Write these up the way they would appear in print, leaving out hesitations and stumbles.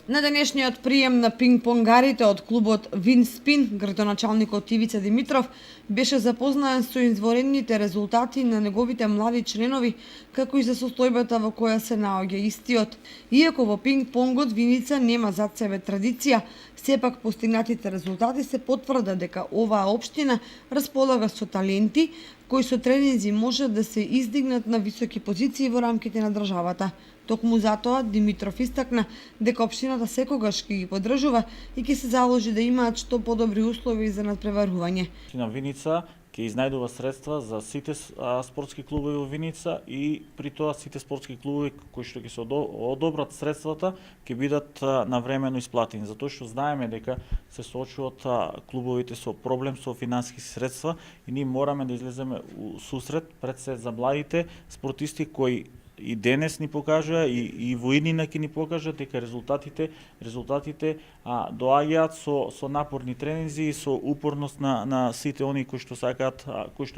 На денешниот прием на пинг-понгарите од клубот Винспин, градоначалникот Ивица Димитров беше запознаен со изворените резултати на неговите млади членови, како и за состојбата во која се наоѓа истиот. Иако во пинг-понгот Виница нема зад себе традиција, сепак постигнатите резултати се потврда дека оваа општина располага со таленти кои со тренинзи можат да се издигнат на високи позиции во рамките на државата. Токму затоа Димитров истакна дека општината секогаш ќе ги поддржува и ќе се заложи да имаат што подобри услови за надпреварување. Општина Виница ќе изнајдува средства за сите спортски клубови во Виница и при тоа сите спортски клубови кои што ќе се одобрат средствата ќе бидат навремено исплатени, затоа што знаеме дека се соочуваат клубовите со проблем со финансиски средства и ние мораме да излеземе у сусрет пред се за младите спортисти кои и денес ни покажа и во иднина ќе ни покажа дека резултатите доаѓаат со напорни тренинзи и со упорност на сите они кои што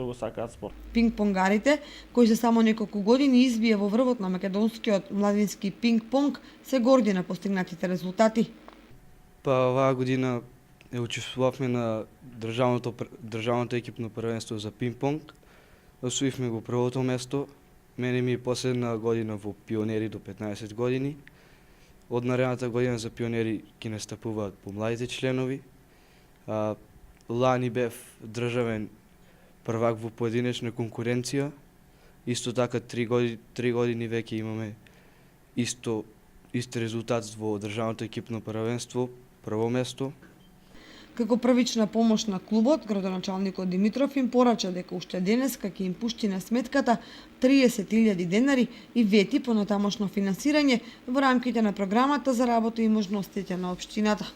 го сакаат спорт. Пинг-понгарите, кои се само неколку години избија во врвот на македонскиот младински пинг-понг, се горди на постигнатите резултати. Оваа година учествувавме на државното екипно првенство за пинг-понг. Освоивме го првото место. Мене ми е последна година во пионери до 15 години. Од наредната година за пионери ќе настапуваат помладите членови. Лани бев државен првак во поединечна конкуренција. Исто така 3 години веќе имаме ист резултат во државното екипно првенство, прво место. Како првична помош на клубот, градоначалникот Димитров им порача дека уште денеска ќе им пушти на сметката 30.000 денари и вети понатамошно финансирање во рамките на програмата за работа и можностите на општината.